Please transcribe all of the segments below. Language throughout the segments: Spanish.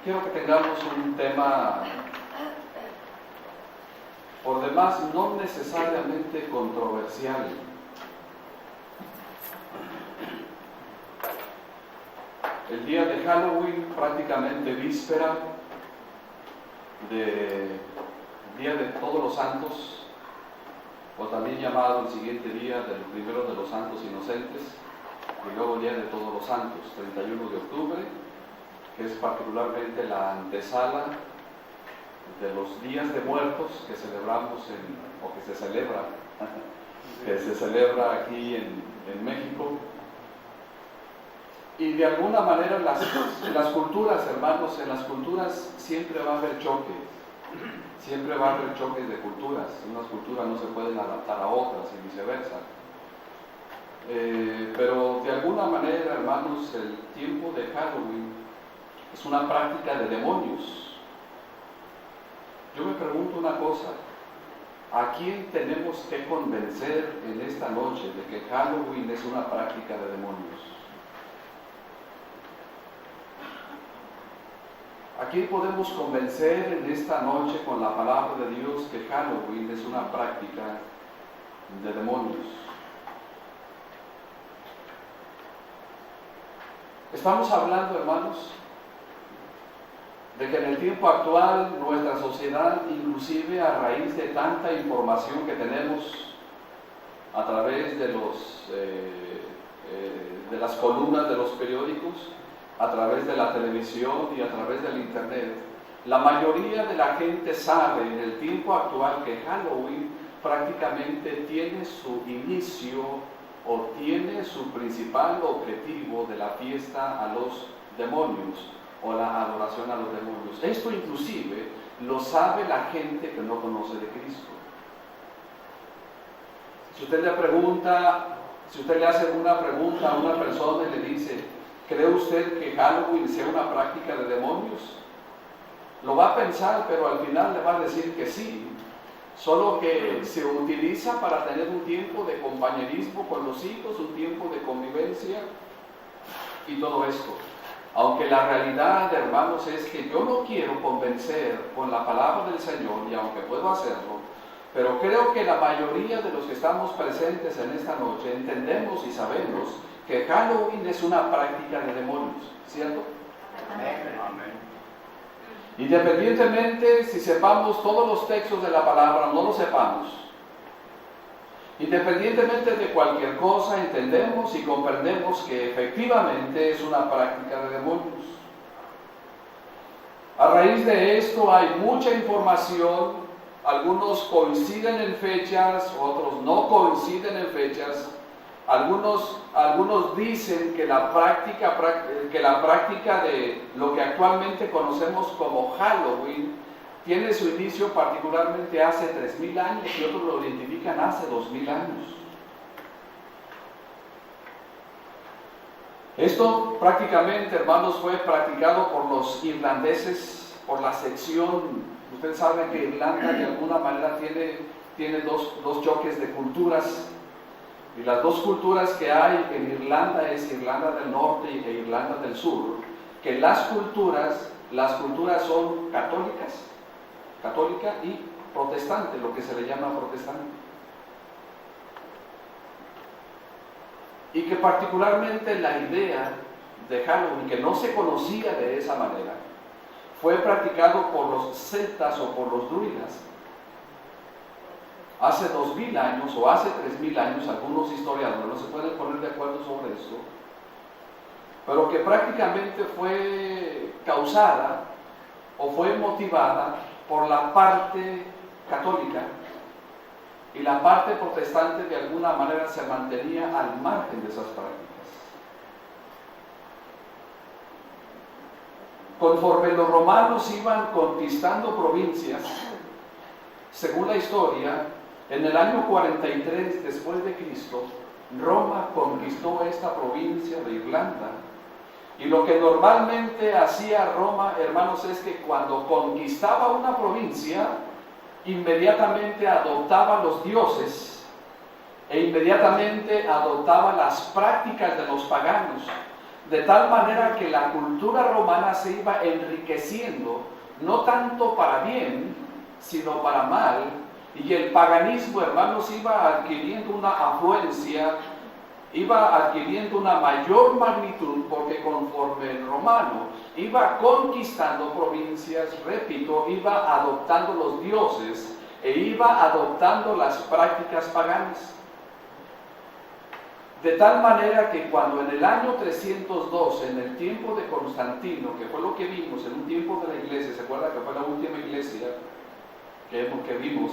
quiero que tengamos un tema por demás no necesariamente controversial. El día de Halloween, prácticamente víspera del Día de Todos los Santos, o también llamado el siguiente día del primero de los Santos Inocentes, y luego Día de Todos los Santos, 31 de octubre, que es particularmente la antesala de los días de muertos que celebramos o que se celebra aquí en México. Y de alguna manera en las culturas, hermanos, en las culturas siempre va a haber choques, siempre va a haber choques de culturas. Unas culturas no se pueden adaptar a otras y viceversa. Pero de alguna manera, hermanos, el tiempo de Halloween es una práctica de demonios. Yo me pregunto una cosa: ¿a quién tenemos que convencer en esta noche de que Halloween es una práctica de demonios? ¿A quién podemos convencer en esta noche con la palabra de Dios que Halloween es una práctica de demonios? Estamos hablando, hermanos, de que en el tiempo actual nuestra sociedad, inclusive a raíz de tanta información que tenemos a través de las columnas de los periódicos, a través de la televisión y a través del internet, la mayoría de la gente sabe en el tiempo actual que Halloween prácticamente tiene su inicio o tiene su principal objetivo de la fiesta a los demonios o la adoración a los demonios. Esto inclusive lo sabe la gente que no conoce de Cristo. Si usted le hace una pregunta a una persona y le dice: ¿cree usted que Halloween sea una práctica de demonios? Lo va a pensar, pero al final le va a decir que sí, solo que se utiliza para tener un tiempo de compañerismo con los hijos, un tiempo de convivencia y todo esto. Aunque la realidad, hermanos, es que yo no quiero convencer con la palabra del Señor, y aunque puedo hacerlo, pero creo que la mayoría de los que estamos presentes en esta noche entendemos y sabemos que Halloween es una práctica de demonios, ¿cierto? Amén. Independientemente si sepamos todos los textos de la palabra o no los sepamos, independientemente de cualquier cosa, entendemos y comprendemos que efectivamente es una práctica de demonios. A raíz de esto hay mucha información, algunos coinciden en fechas, otros no coinciden en fechas. Algunos dicen que la práctica de lo que actualmente conocemos como Halloween tiene su inicio particularmente hace 3,000 años y otros lo identifican hace 2,000 años. Esto prácticamente, hermanos, fue practicado por los irlandeses, por la sección. Ustedes saben que Irlanda de alguna manera tiene dos choques de culturas. Y las dos culturas que hay en Irlanda es Irlanda del Norte e Irlanda del Sur, que las culturas son católica y protestante, lo que se le llama protestante. Y que particularmente la idea de Halloween, que no se conocía de esa manera, fue practicado por los celtas o por los druidas. Hace 2,000 años o hace 3,000 años, algunos historiadores no se pueden poner de acuerdo sobre esto, pero que prácticamente fue causada o fue motivada por la parte católica, y la parte protestante de alguna manera se mantenía al margen de esas prácticas. Conforme los romanos iban conquistando provincias, según la historia, en el año 43 después de Cristo, Roma conquistó esta provincia de Irlanda. Y lo que normalmente hacía Roma, hermanos, es que cuando conquistaba una provincia, inmediatamente adoptaba los dioses e inmediatamente adoptaba las prácticas de los paganos. de tal manera que la cultura romana se iba enriqueciendo, no tanto para bien, sino para mal, y el paganismo, hermanos, iba adquiriendo una afluencia, iba adquiriendo una mayor magnitud, porque conforme el romano iba conquistando provincias, repito, iba adoptando los dioses e iba adoptando las prácticas paganas. De tal manera que cuando en el año 312, en el tiempo de Constantino, que fue lo que vimos en un tiempo de la iglesia, ¿se acuerda que fue la última iglesia que vimos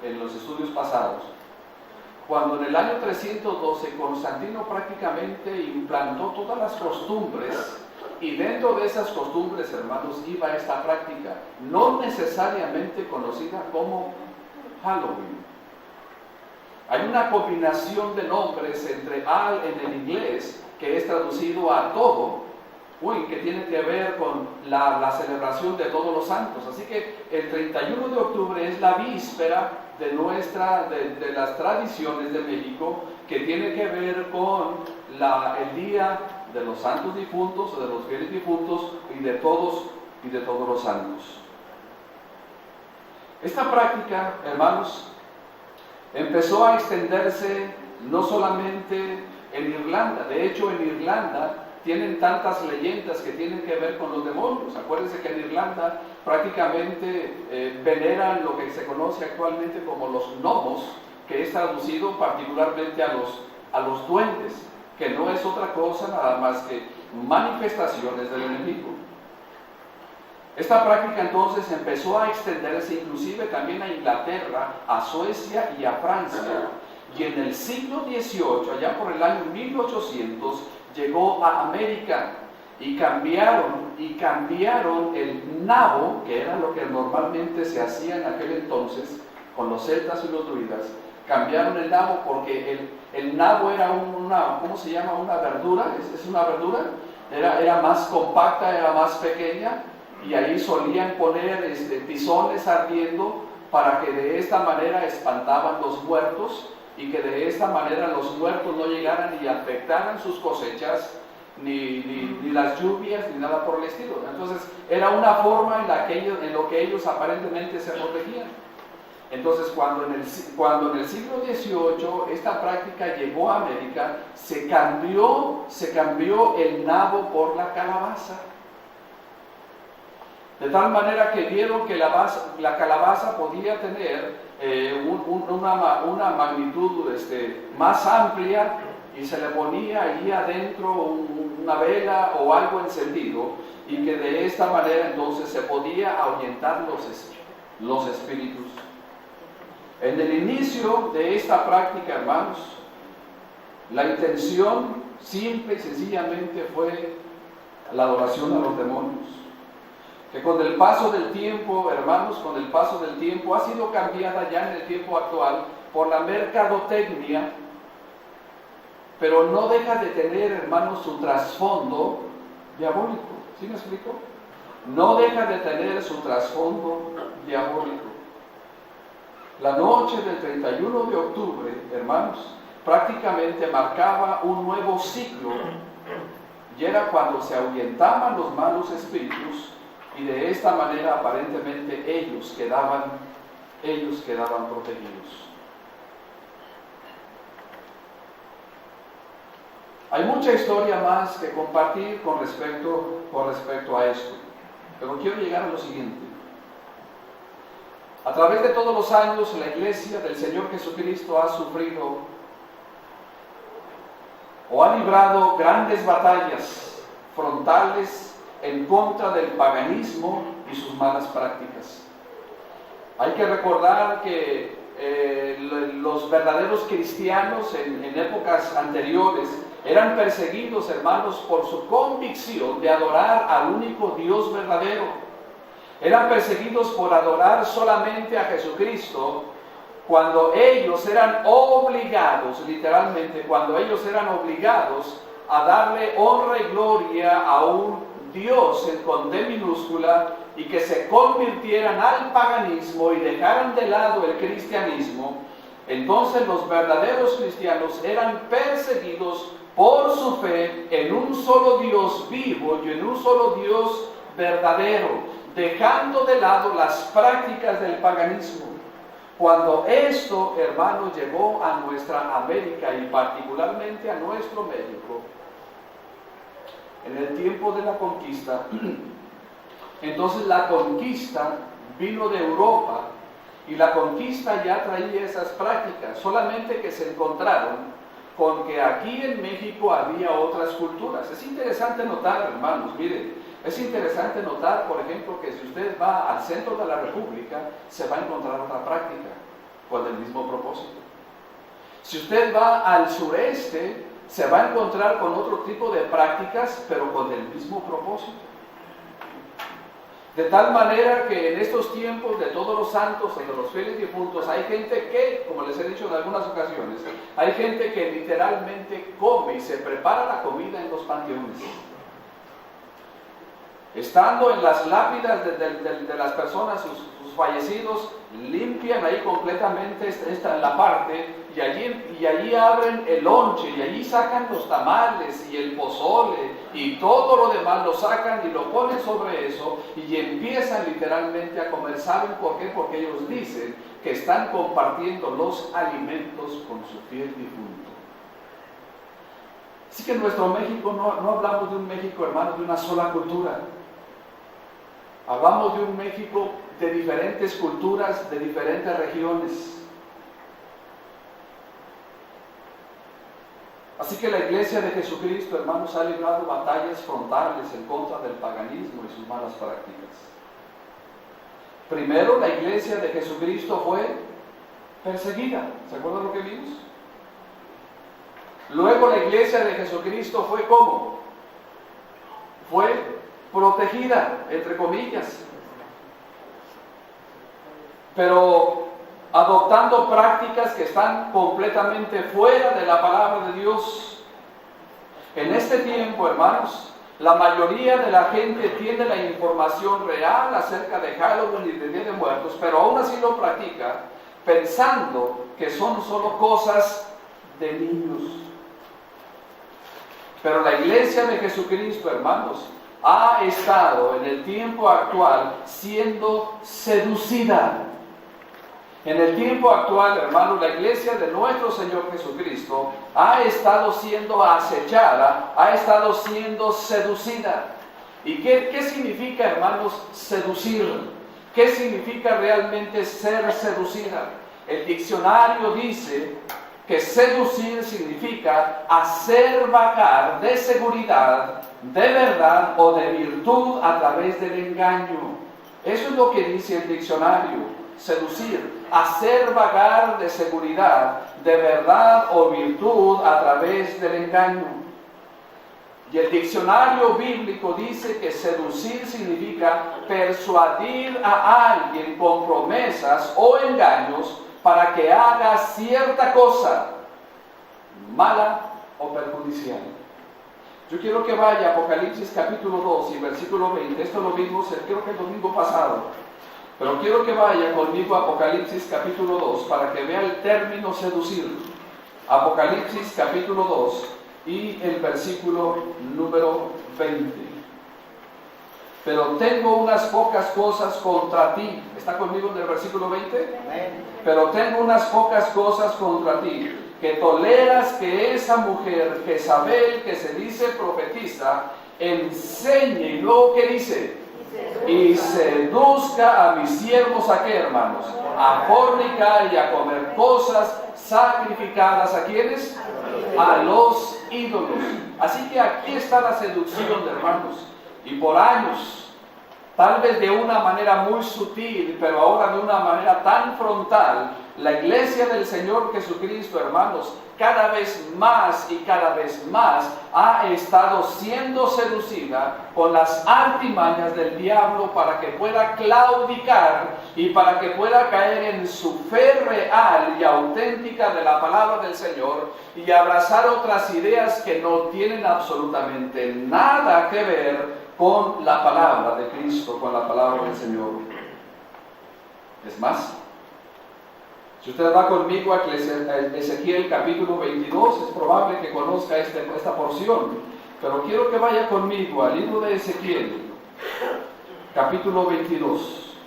en los estudios pasados? Cuando en el año 312 Constantino prácticamente implantó todas las costumbres, y dentro de esas costumbres, hermanos, iba esta práctica, no necesariamente conocida como Halloween. Hay una combinación de nombres entre al en el inglés, que es traducido a todo, que tiene que ver con la celebración de todos los santos. Así que el 31 de octubre es la víspera de las tradiciones de México, que tiene que ver con el día de los santos difuntos, o de los fieles difuntos, y de todos los santos. Esta práctica, hermanos, empezó a extenderse no solamente en Irlanda. De hecho, en Irlanda tienen tantas leyendas que tienen que ver con los demonios. Acuérdense que en Irlanda prácticamente veneran lo que se conoce actualmente como los gnomos, que es traducido particularmente a los duendes, que no es otra cosa nada más que manifestaciones del enemigo. Esta práctica entonces empezó a extenderse inclusive también a Inglaterra, a Suecia y a Francia. Y en el siglo XVIII, allá por el año 1800, llegó a América y cambiaron el nabo, que era lo que normalmente se hacía en aquel entonces con los celtas y los druidas. Cambiaron el nabo porque el nabo era ¿cómo se llama? Una verdura, es una verdura, era más compacta, era más pequeña, y ahí solían poner tizones ardiendo para que de esta manera espantaban los muertos, y que de esta manera los muertos no llegaran y afectaran sus cosechas, ni las lluvias, ni nada por el estilo. Entonces era una forma en lo que ellos aparentemente se protegían. Entonces cuando en el siglo XVIII esta práctica llegó a América, se cambió el nabo por la calabaza. De tal manera que vieron que la calabaza podía tener una magnitud más amplia, y se le ponía allí adentro una vela o algo encendido, y que de esta manera entonces se podía ahuyentar los espíritus. En el inicio de esta práctica, hermanos, la intención simple y sencillamente fue la adoración a los demonios, que con el paso del tiempo, hermanos, ha sido cambiada ya en el tiempo actual por la mercadotecnia, pero no deja de tener, hermanos, su trasfondo diabólico. ¿Sí me explico? No deja de tener su trasfondo diabólico. La noche del 31 de octubre, hermanos, prácticamente marcaba un nuevo ciclo, y era cuando se ahuyentaban los malos espíritus, y de esta manera aparentemente ellos quedaban protegidos. Hay mucha historia más que compartir con respecto a esto, pero quiero llegar a lo siguiente. A través de todos los años, la Iglesia del Señor Jesucristo ha sufrido o ha librado grandes batallas frontales en contra del paganismo y sus malas prácticas. Hay que recordar que los verdaderos cristianos en épocas anteriores eran perseguidos, hermanos, por su convicción de adorar al único Dios verdadero. Eran perseguidos por adorar solamente a Jesucristo, cuando ellos eran obligados, literalmente, a darle honra y gloria a un Dios con D minúscula, y que se convirtieran al paganismo y dejaran de lado el cristianismo. Entonces los verdaderos cristianos eran perseguidos por su fe en un solo Dios vivo y en un solo Dios verdadero, dejando de lado las prácticas del paganismo. Cuando esto, hermanos, llegó a nuestra América y particularmente a nuestro México, en el tiempo de la conquista, entonces la conquista vino de Europa y la conquista ya traía esas prácticas, solamente que se encontraron con que aquí en México había otras culturas. Es interesante notar, hermanos, miren, es interesante notar, por ejemplo, que si usted va al centro de la República, se va a encontrar otra práctica con el mismo propósito. Si usted va al sureste, se va a encontrar con otro tipo de prácticas, pero con el mismo propósito. De tal manera que en estos tiempos de todos los santos y de los fieles difuntos, hay gente que, como les he dicho en algunas ocasiones, hay gente que literalmente come y se prepara la comida en los panteones. Estando en las lápidas de las personas, sus fallecidos, limpian ahí completamente la parte y allí abren el lonche y allí sacan los tamales y el pozole y todo lo demás lo sacan y lo ponen sobre eso y empiezan literalmente a comer. ¿Saben por qué? Porque ellos dicen que están compartiendo los alimentos con su fiel difunto. Así que en nuestro México no hablamos de un México, hermanos, de una sola cultura. Hablamos de un México de diferentes culturas, de diferentes regiones. Así que la Iglesia de Jesucristo, hermanos, ha librado batallas frontales en contra del paganismo y sus malas prácticas. Primero, la Iglesia de Jesucristo fue perseguida. ¿Se acuerdan lo que vimos? Luego la Iglesia de Jesucristo fue ¿cómo? Fue protegida, entre comillas, pero adoptando prácticas que están completamente fuera de la palabra de Dios. En este tiempo, hermanos, la mayoría de la gente tiene la información real acerca de Halloween y de Día de Muertos, pero aún así lo practica pensando que son solo cosas de niños. Pero la Iglesia de Jesucristo, hermanos, ha estado en el tiempo actual siendo seducida. En el tiempo actual, hermanos, la Iglesia de nuestro Señor Jesucristo ha estado siendo acechada, ha estado siendo seducida. ¿Y qué significa, hermanos, seducir? ¿Qué significa realmente ser seducida? El diccionario dice que seducir significa hacer vagar de seguridad, de verdad o de virtud a través del engaño. Eso es lo que dice el diccionario. Seducir, hacer vagar de seguridad, de verdad o virtud a través del engaño. Y el diccionario bíblico dice que seducir significa persuadir a alguien con promesas o engaños para que haga cierta cosa mala o perjudicial. Yo quiero que vaya a Apocalipsis capítulo 2 y versículo 20. Esto lo vimos creo que el domingo pasado. Pero quiero que vaya conmigo a Apocalipsis capítulo 2 para que vea el término seducir. Apocalipsis capítulo 2 y el versículo número 20. Pero tengo unas pocas cosas contra ti. ¿Está conmigo en el versículo 20? Pero tengo unas pocas cosas contra ti, que toleras que esa mujer Jezabel, que se dice profetiza, enseñe, y luego ¿qué dice? Y seduzca a mis siervos, ¿a qué, hermanos? A fornicar y a comer cosas sacrificadas. ¿A quiénes? A los ídolos. Así que aquí está la seducción, hermanos. Y por años, tal vez de una manera muy sutil, pero ahora de una manera tan frontal, la Iglesia del Señor Jesucristo, hermanos, cada vez más y cada vez más ha estado siendo seducida con las artimañas del diablo para que pueda claudicar y para que pueda caer en su fe real y auténtica de la palabra del Señor y abrazar otras ideas que no tienen absolutamente nada que ver con la palabra de Cristo, con la palabra del Señor. Es más, Si usted va conmigo a Ezequiel capítulo 22, es probable que conozca esta porción, pero quiero que vaya conmigo al libro de Ezequiel, capítulo 22.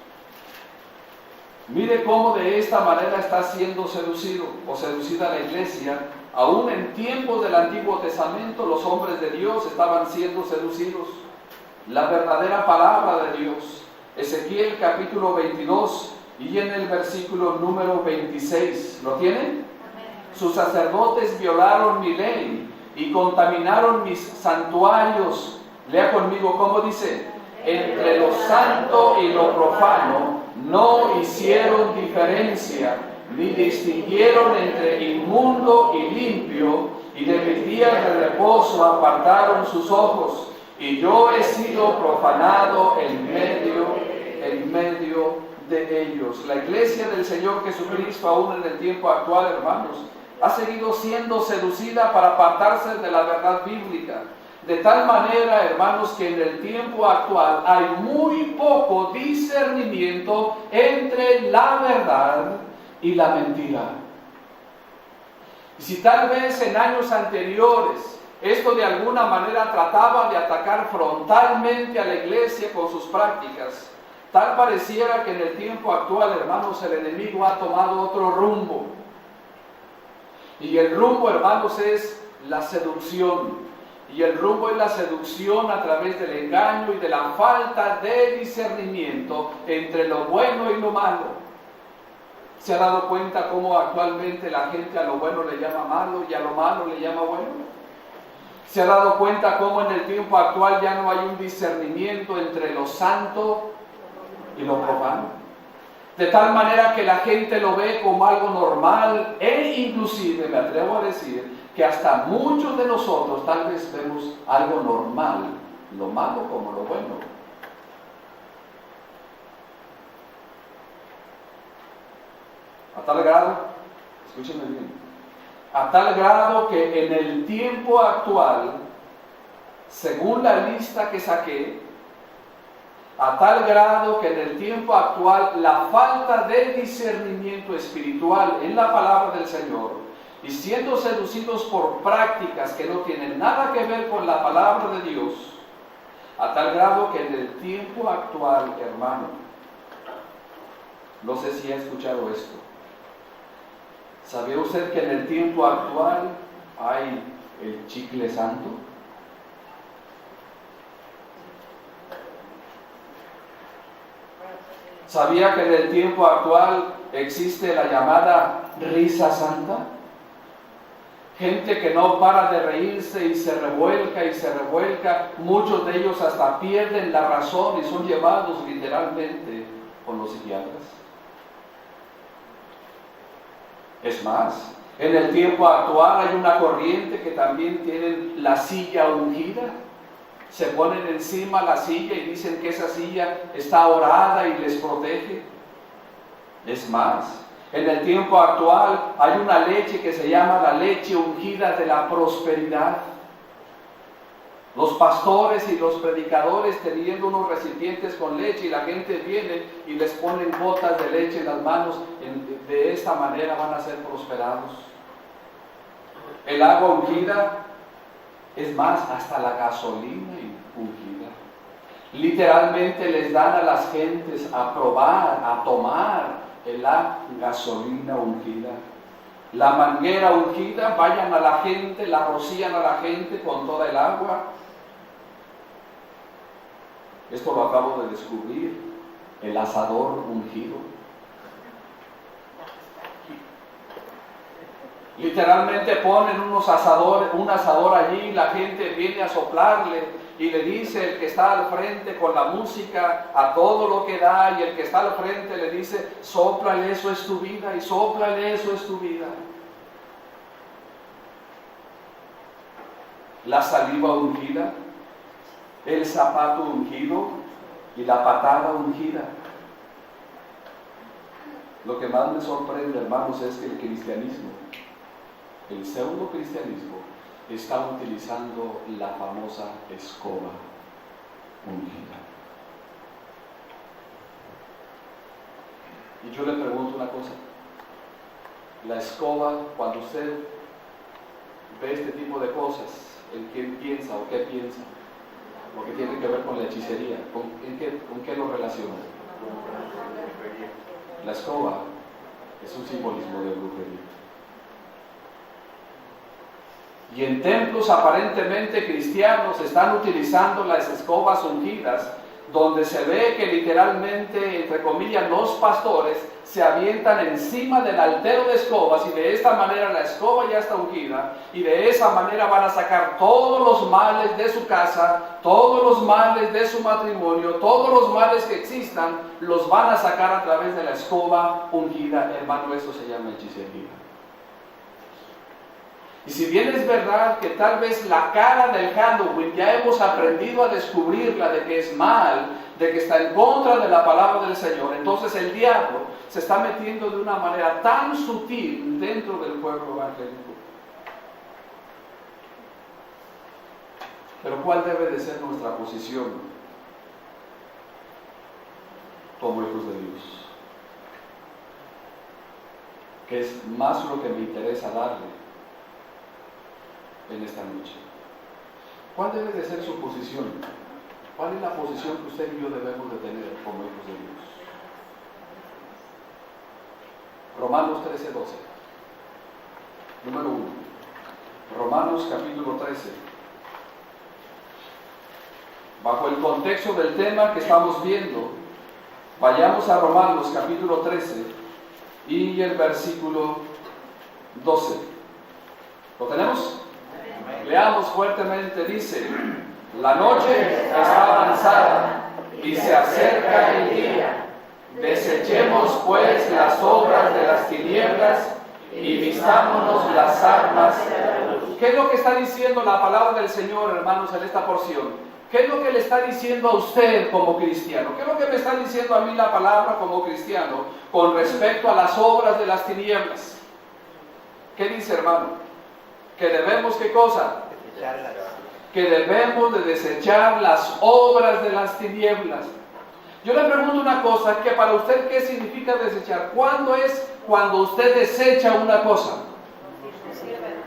Mire cómo de esta manera está siendo seducido o seducida la iglesia. Aún en tiempos del Antiguo Testamento los hombres de Dios estaban siendo seducidos. La verdadera palabra de Dios. Ezequiel capítulo 22 y en el versículo número 26. ¿Lo tienen? Sus sacerdotes violaron mi ley y contaminaron mis santuarios. Lea conmigo cómo dice: entre lo santo y lo profano no hicieron diferencia, ni distinguieron entre inmundo y limpio, y de mis días de reposo apartaron sus ojos, y yo he sido profanado en medio de ellos. La iglesia del Señor Jesucristo, aún en el tiempo actual, hermanos, ha seguido siendo seducida para apartarse de la verdad bíblica. De tal manera, hermanos, que en el tiempo actual hay muy poco discernimiento entre la verdad y la mentira. Y si tal vez en años anteriores esto de alguna manera trataba de atacar frontalmente a la iglesia con sus prácticas, tal pareciera que en el tiempo actual, hermanos, el enemigo ha tomado otro rumbo. Y el rumbo, hermanos, es la seducción. Y el rumbo es la seducción a través del engaño y de la falta de discernimiento entre lo bueno y lo malo. ¿Se ha dado cuenta cómo actualmente la gente a lo bueno le llama malo y a lo malo le llama bueno? ¿Se ha dado cuenta cómo en el tiempo actual ya no hay un discernimiento entre lo santo y lo profano? De tal manera que la gente lo ve como algo normal e inclusive, me atrevo a decir, que hasta muchos de nosotros tal vez vemos algo normal, lo malo como lo bueno. A tal grado, escúchenme bien, a tal grado que en el tiempo actual, según la lista que saqué, a tal grado que en el tiempo actual la falta de discernimiento espiritual en la palabra del Señor y siendo seducidos por prácticas que no tienen nada que ver con la palabra de Dios, a tal grado que en el tiempo actual, hermano, no sé si ha escuchado esto, ¿sabía usted que en el tiempo actual hay el chicle santo? ¿Sabía que en el tiempo actual existe la llamada risa santa? Gente que no para de reírse y se revuelca, muchos de ellos hasta pierden la razón y son llevados literalmente con los psiquiatras. Es más, en el tiempo actual hay una corriente que también tienen la silla ungida. Se ponen encima la silla y dicen que esa silla está orada y les protege. Es más, en el tiempo actual hay una leche que se llama la leche ungida de la prosperidad. Los pastores y los predicadores teniendo unos recipientes con leche y la gente viene y les ponen gotas de leche en las manos. De esta manera van a ser prosperados. El agua ungida, es más, hasta la gasolina ungida. Literalmente les dan a las gentes a probar, a tomar la gasolina ungida. La manguera ungida, vayan a la gente, la rocían a la gente con toda el agua. Esto lo acabo de descubrir, el asador ungido. Literalmente ponen un asador allí, la gente viene a soplarle y le dice el que está al frente con la música a todo lo que da, y el que está al frente le dice: sóplale, eso es tu vida, y sóplale, eso es tu vida. La saliva ungida, el zapato ungido y la patada ungida. Lo que más me sorprende, hermanos, es que el cristianismo, el pseudo cristianismo, está utilizando la famosa escoba ungida. Y yo le pregunto una cosa: La escoba, cuando usted ve este tipo de cosas, ¿en quién piensa o qué piensa? Porque tiene que ver con la hechicería. ¿Con qué lo relaciona? La escoba es un simbolismo de brujería. Y en templos aparentemente cristianos están utilizando las escobas ungidas, donde se ve que literalmente, entre comillas, los pastores se avientan encima del altero de escobas y de esta manera la escoba ya está ungida y de esa manera van a sacar todos los males de su casa, todos los males de su matrimonio, todos los males que existan, los van a sacar a través de la escoba ungida. Hermano, eso se llama hechicería. Y si bien es verdad que tal vez la cara del Halloween ya hemos aprendido a descubrirla de que es mal, de que está en contra de la palabra del Señor, entonces el diablo se está metiendo de una manera tan sutil dentro del pueblo evangélico. Pero ¿cuál debe de ser nuestra posición como hijos de Dios? Que es más lo que me interesa darle en esta noche. ¿Cuál debe de ser su posición? ¿Cuál es la posición que usted y yo debemos de tener como hijos de Dios? Romanos 13:12. Número 1. Romanos capítulo 13. Bajo el contexto del tema que estamos viendo, vayamos a Romanos capítulo 13 y el versículo 12. ¿Lo tenemos? Leamos fuertemente, dice: la noche está avanzada y se acerca el día. Desechemos pues las obras de las tinieblas y vistámonos las armas. ¿Qué es lo que está diciendo la palabra del Señor, hermanos, en esta porción? ¿Qué es lo que le está diciendo a usted como cristiano? ¿Qué es lo que me está diciendo a mí la palabra como cristiano con respecto a las obras de las tinieblas? ¿Qué dice, hermano? Que debemos, ¿qué cosa? Que debemos de desechar las obras de las tinieblas. Yo le pregunto una cosa, que para usted, ¿qué significa desechar? ¿Cuándo es cuando usted desecha una cosa?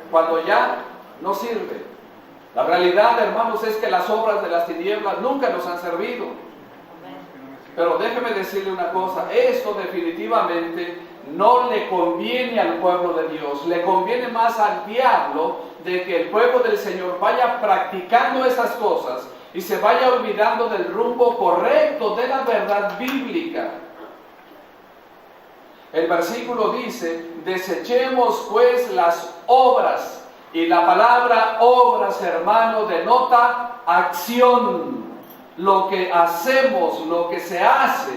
Cuando ya no sirve. La realidad, hermanos, es que las obras de las tinieblas nunca nos han servido. Pero déjeme decirle una cosa, esto definitivamente no le conviene al pueblo de Dios, le conviene más al diablo de que el pueblo del Señor vaya practicando esas cosas y se vaya olvidando del rumbo correcto de la verdad bíblica. El versículo dice: desechemos pues las obras, y la palabra obras, hermano, denota acción. Lo que hacemos, lo que se hace,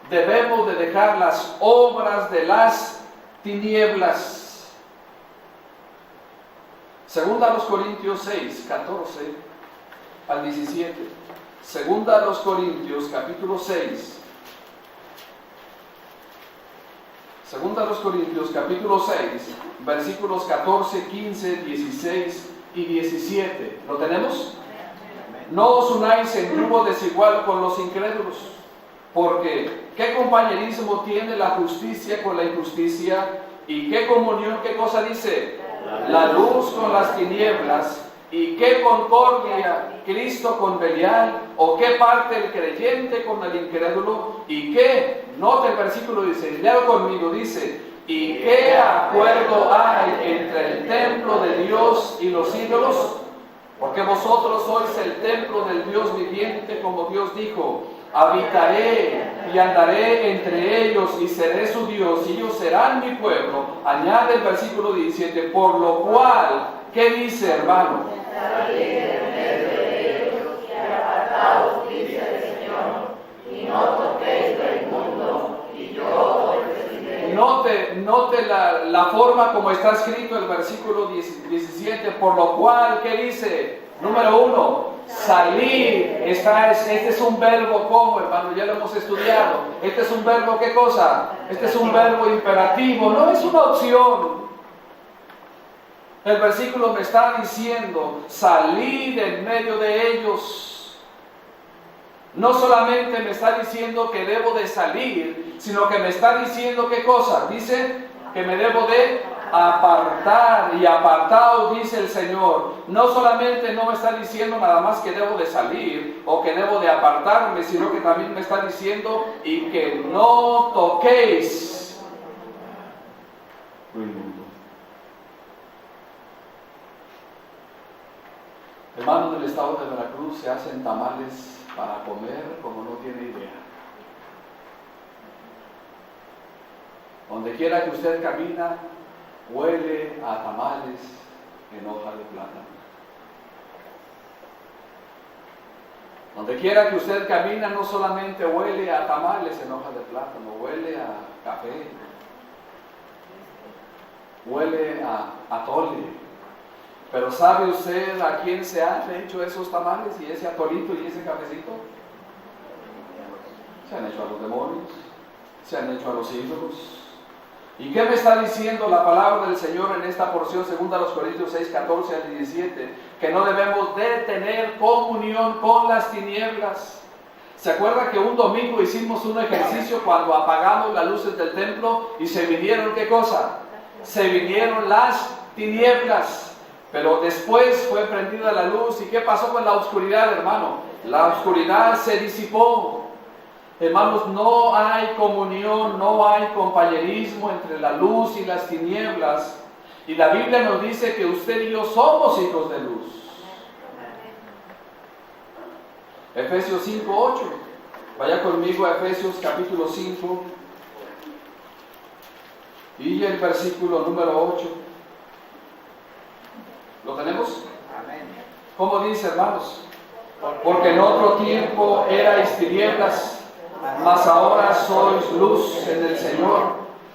debemos de dejar las obras de las tinieblas. Segunda a los Corintios 6, 14 al 17. Segunda a los Corintios, capítulo 6. Segunda a los Corintios, capítulo 6, versículos 14, 15, 16 y 17. ¿Lo tenemos? No os unáis en yugo desigual con los incrédulos, porque ¿qué compañerismo tiene la justicia con la injusticia? ¿Y qué comunión, qué cosa dice? La luz con las tinieblas. ¿Y qué concordia Cristo con Belial? ¿O qué parte el creyente con el incrédulo? ¿Y qué? Note el versículo, dice, léalo conmigo, dice: ¿y qué acuerdo hay entre el templo de Dios y los ídolos? Porque vosotros sois el templo del Dios viviente, como Dios dijo: habitaré y andaré entre ellos y seré su Dios y ellos serán mi pueblo. Añade el versículo 17, por lo cual, ¿qué dice, hermano? Apartaos, dice el Señor, y no toquéis lo inmundo, y yo os recibiré. Note la forma como está escrito el versículo 17, por lo cual, ¿qué dice? Número 1, salir. Este es un verbo, ¿cómo, hermano? Ya lo hemos estudiado. Este es un verbo, ¿qué cosa? Este es un verbo imperativo, no es una opción. El versículo me está diciendo: salid en medio de ellos. No solamente me está diciendo que debo de salir, sino que me está diciendo, ¿qué cosa? Dice: que me debo de apartar. Y apartaos, dice el Señor. No solamente no me está diciendo nada más que debo de salir o que debo de apartarme, sino que también me está diciendo y que no toquéis lo inmundo. Hermanos del estado de Veracruz, se hacen tamales para comer como no tiene idea. Donde quiera que usted camina, huele a tamales en hoja de plátano. Donde quiera que usted camina, no solamente huele a tamales en hoja de plátano, huele a café, huele a atole. Pero ¿sabe usted a quién se han hecho esos tamales y ese atolito y ese cafecito? Se han hecho a los demonios, se han hecho a los ídolos. ¿Y qué me está diciendo la palabra del Señor en esta porción, 2 Corintios 6, 14 al 17? Que no debemos de tener comunión con las tinieblas. ¿Se acuerda que un domingo hicimos un ejercicio cuando apagamos las luces del templo y se vinieron, ¿qué cosa? Se vinieron las tinieblas. Pero después fue prendida la luz. ¿Y qué pasó con la oscuridad, hermano? La oscuridad se disipó. Hermanos, no hay comunión, no hay compañerismo entre la luz y las tinieblas. Y la Biblia nos dice que usted y yo somos hijos de luz. Efesios 5:8. Vaya conmigo a Efesios capítulo 5 y el versículo número 8. ¿Lo tenemos? Amén. ¿Cómo dice, hermanos? Porque en otro tiempo erais tinieblas, mas ahora sois luz en el Señor.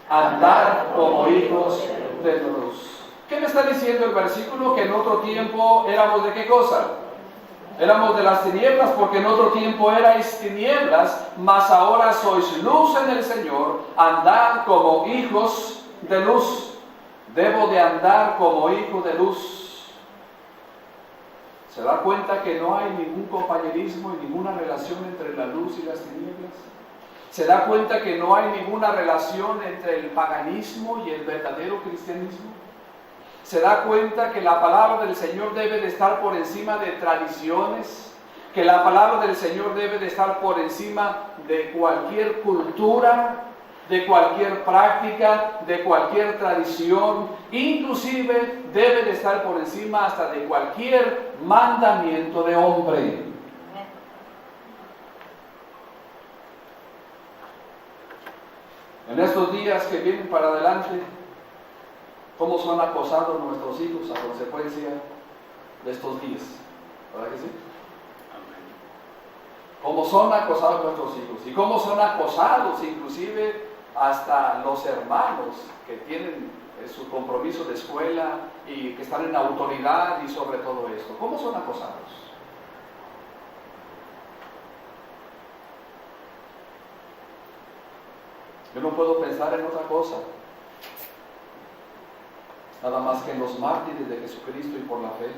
Andad como hijos de luz. ¿Qué me está diciendo el versículo? Que en otro tiempo éramos ¿de qué cosa? Éramos de las tinieblas, porque en otro tiempo erais tinieblas, mas ahora sois luz en el Señor. Andad como hijos de luz. Debo de andar como hijo de luz. ¿Se da cuenta que no hay ningún compañerismo y ninguna relación entre la luz y las tinieblas? ¿Se da cuenta que no hay ninguna relación entre el paganismo y el verdadero cristianismo? ¿Se da cuenta que la palabra del Señor debe de estar por encima de tradiciones? ¿Que la palabra del Señor debe de estar por encima de cualquier cultura, de cualquier práctica, de cualquier tradición? Inclusive debe de estar por encima hasta de cualquier mandamiento de hombre. En estos días que vienen para adelante, ¿cómo son acosados nuestros hijos a consecuencia de estos días? ¿Verdad que sí? ¿Cómo son acosados nuestros hijos? Y cómo son acosados inclusive hasta los hermanos que tienen su compromiso de escuela y que están en autoridad y sobre todo esto. ¿Cómo son acosados? Yo no puedo pensar en otra cosa, nada más que en los mártires de Jesucristo y por la fe.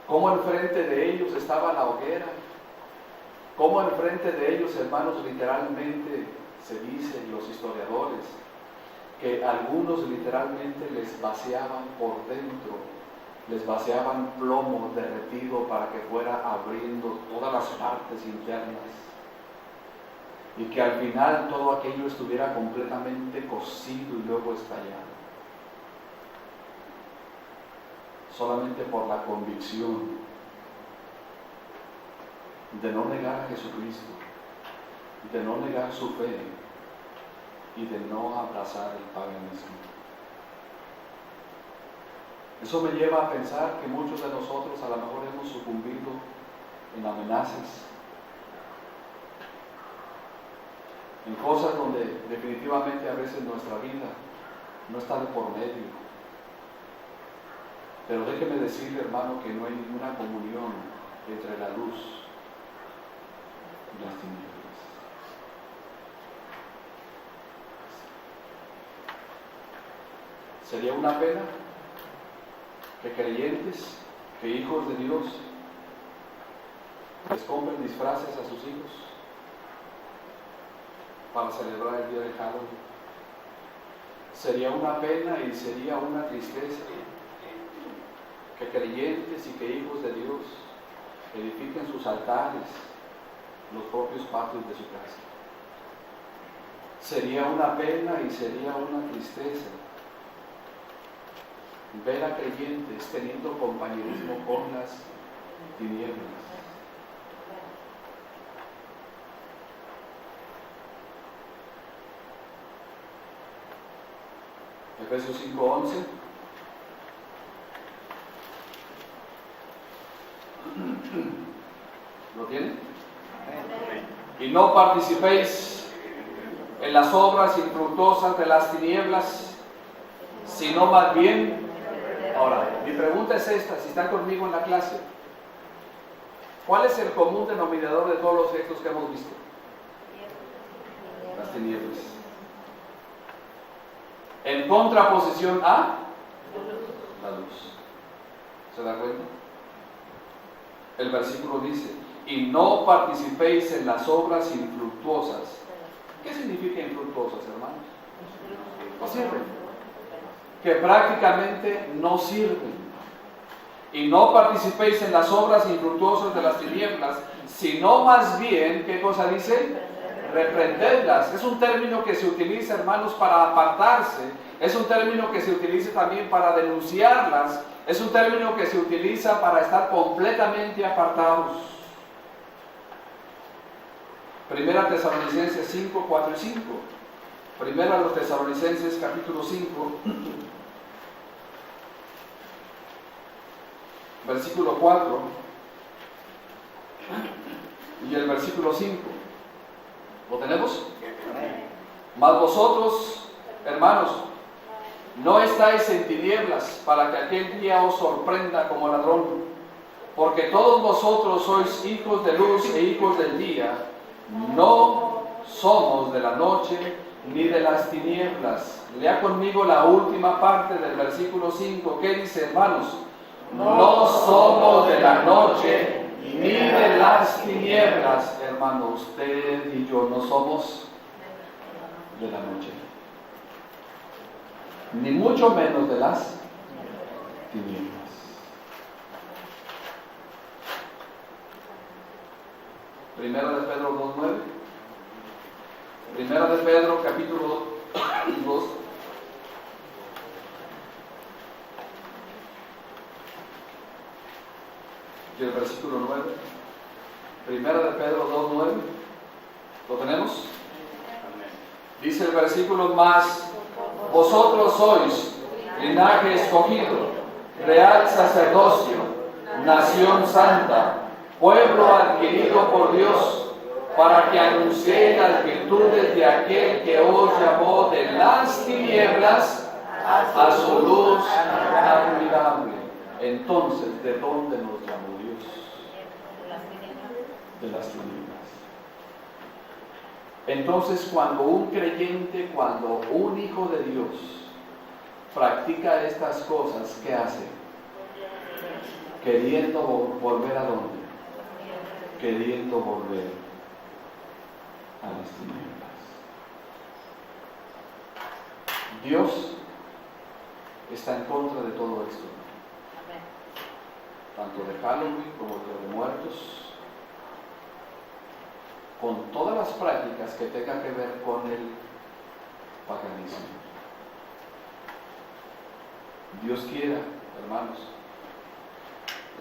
Cómo enfrente de ellos estaba la hoguera, cómo enfrente de ellos, hermanos, literalmente se dice, los historiadores, que algunos literalmente les vaciaban por dentro, les vaciaban plomo derretido para que fuera abriendo todas las partes internas y que al final todo aquello estuviera completamente cocido y luego estallado. Solamente por la convicción de no negar a Jesucristo, de no negar su fe y de no abrazar el paganismo. Eso me lleva a pensar que muchos de nosotros a lo mejor hemos sucumbido en amenazas, en cosas donde definitivamente a veces nuestra vida no está de por medio. Pero déjeme decirle, hermano, que no hay ninguna comunión entre la luz y las tinieblas. Sería una pena que creyentes, que hijos de Dios, les compren disfraces a sus hijos, para celebrar el día de Halloween. Sería una pena y sería una tristeza que creyentes y que hijos de Dios edifiquen sus altares, los propios patios de su casa. Sería una pena y sería una tristeza ver a creyentes teniendo compañerismo con las tinieblas. Efesios 5:11. ¿Lo tienen? Y no participéis en las obras infructuosas de las tinieblas, sino más bien. Ahora, mi pregunta es esta, si están conmigo en la clase, ¿cuál es el común denominador de todos los textos que hemos visto? Las tinieblas. En contraposición a la luz. ¿Se da cuenta? El versículo dice, y no participéis en las obras infructuosas. ¿Qué significa infructuosas, hermanos? No sirven. Que prácticamente no sirven. Y no participéis en las obras infructuosas de las tinieblas, sino más bien, ¿qué cosa dice? Reprendedlas. Es un término que se utiliza, hermanos, para apartarse. Es un término que se utiliza también para denunciarlas. Es un término que se utiliza para estar completamente apartados. Primera Tesalonicenses 5, 4 y 5. Primera los Tesalonicenses capítulo 5, versículo 4 y el versículo 5. ¿Lo tenemos? Mas vosotros, hermanos, no estáis en tinieblas para que aquel día os sorprenda como ladrón, porque todos vosotros sois hijos de luz e hijos del día. No somos de la noche ni de las tinieblas. Lea conmigo la última parte del versículo 5. ¿Qué dice, hermanos? No somos de la noche ni de las tinieblas. Hermano, usted y yo no somos de la noche, ni mucho menos de las tinieblas. Primera de Pedro 2:9. Primera de Pedro capítulo 2. Y el versículo 9. Primera de Pedro 2:9. ¿Lo tenemos? Dice el versículo más: vosotros sois linaje escogido, real sacerdocio, nación santa, pueblo adquirido por Dios, para que anunciéis las virtudes de aquel que os llamó de las tinieblas a su luz admirable. Entonces, ¿de dónde nos llamó Dios? De las tinieblas. Entonces, cuando un creyente, cuando un hijo de Dios practica estas cosas, ¿qué hace? Queriendo volver a dónde? Queriendo volver a las tinieblas. Dios está en contra de todo esto, tanto de Halloween como de muertos, con todas las prácticas que tengan que ver con el paganismo. Dios quiera, hermanos,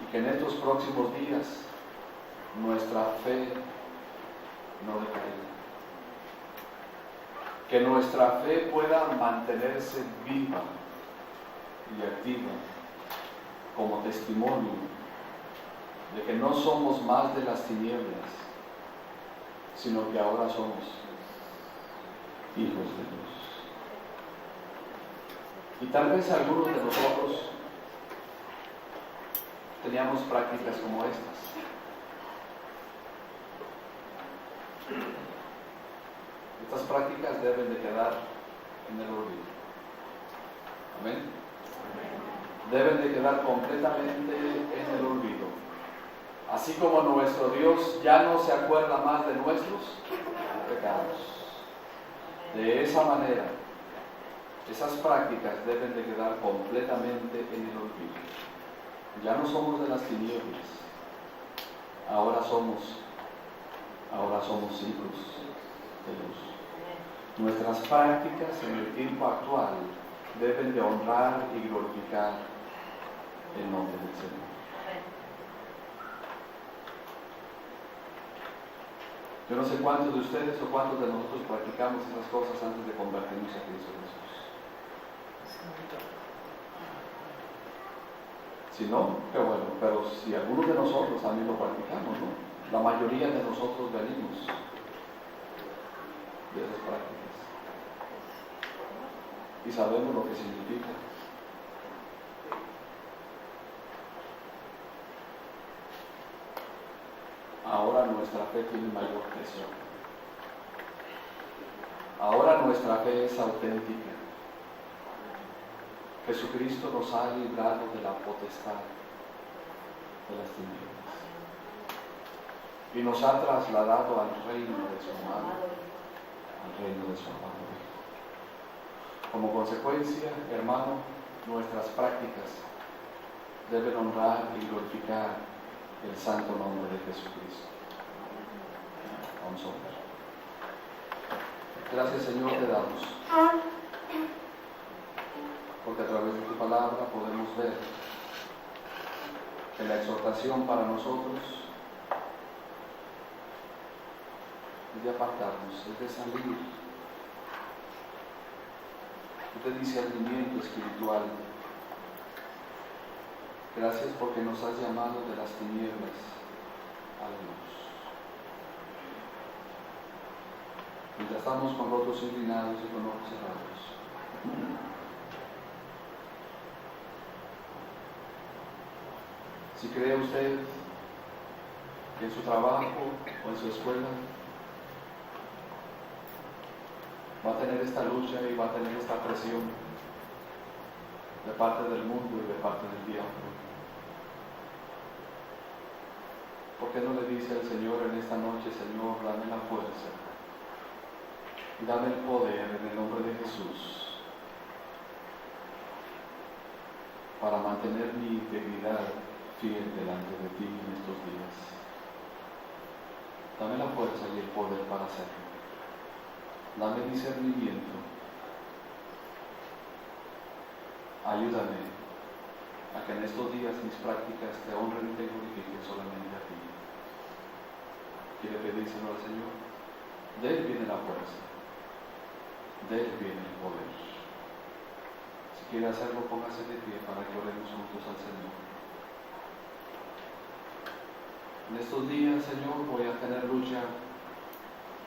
y que en estos próximos días nuestra fe no decaiga, que nuestra fe pueda mantenerse viva y activa como testimonio de que no somos más de las tinieblas, sino que ahora somos hijos de Dios. Y tal vez algunos de nosotros teníamos prácticas como estas. Estas prácticas deben de quedar en el olvido. Amén. Deben de quedar completamente en el olvido. Así como nuestro Dios ya no se acuerda más de nuestros pecados. De esa manera, esas prácticas deben de quedar completamente en el olvido. Ya no somos de las tinieblas, ahora somos hijos de luz. Nuestras prácticas en el tiempo actual deben de honrar y glorificar el nombre del Señor. Yo no sé cuántos de ustedes o cuántos de nosotros practicamos esas cosas antes de convertirnos a Cristo Jesús. Si no, qué bueno, pero si algunos de nosotros también lo practicamos, ¿no? La mayoría de nosotros venimos de esas prácticas y sabemos lo que significa. Ahora nuestra fe tiene mayor peso. Ahora nuestra fe es auténtica. Jesucristo nos ha librado de la potestad de las tinieblas y nos ha trasladado al reino de su amado, al reino de su amado Hijo. Como consecuencia, hermano, nuestras prácticas deben honrar y glorificar el santo nombre de Jesucristo. Vamos a orar. Gracias, Señor, te damos, porque a través de tu palabra podemos ver que la exhortación para nosotros es de apartarnos, es de salir, es de discernimiento espiritual. Gracias porque nos has llamado de las tinieblas a la luz. Mientras estamos con rostros inclinados y con ojos cerrados, si cree usted que en su trabajo o en su escuela va a tener esta lucha y va a tener esta presión de parte del mundo y de parte del diablo, ¿por qué no le dice al Señor en esta noche: Señor, dame la fuerza y dame el poder en el nombre de Jesús para mantener mi integridad fiel delante de ti en estos días? Dame la fuerza y el poder para hacerlo. Dame discernimiento. Ayúdame a que en estos días mis prácticas te honren y te glorifiquen solamente a ti. ¿Quiere pedírselo al Señor? De Él viene la fuerza, de Él viene el poder. Si quiere hacerlo, póngase de pie para que oremos juntos al Señor. En estos días, Señor, voy a tener lucha,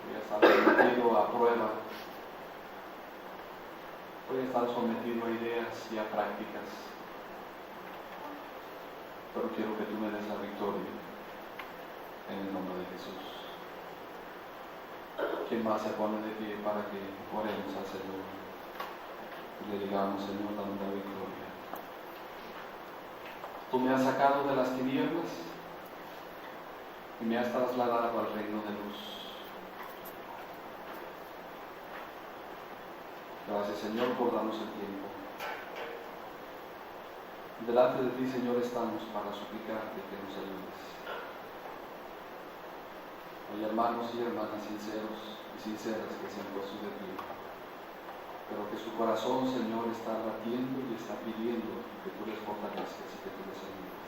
voy a estar sometido a prueba, voy a estar sometido a ideas y a prácticas, pero quiero que tú me des la victoria en el nombre de Jesús. ¿Quién más se pone de pie para que oremos al Señor y le digamos: Señor, dame la victoria? Tú me has sacado de las tinieblas y me has trasladado al reino de luz. Gracias, Señor, por darnos el tiempo. Delante de ti, Señor, estamos para suplicarte que nos ayudes. Hay hermanos y hermanas sinceros y sinceras que se han puesto de pie, pero que su corazón, Señor, está latiendo y está pidiendo que tú les fortalezcas y que tú les ayudes.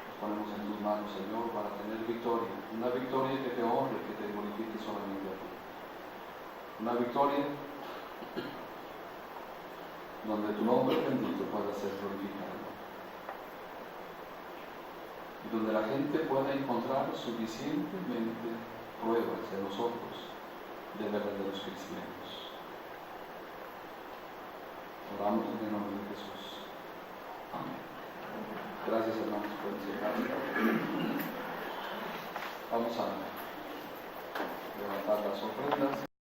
Nos ponemos en tus manos, Señor, para tener victoria, una victoria que te honre, que te glorifique solamente a ti. Una victoria donde tu nombre bendito pueda ser glorificado y donde la gente pueda encontrar suficientemente pruebas de nosotros de verdaderos cristianos. Oramos en el nombre de Jesús. Amén. Gracias, hermanos, por enseñarnos. Vamos a levantar las ofrendas.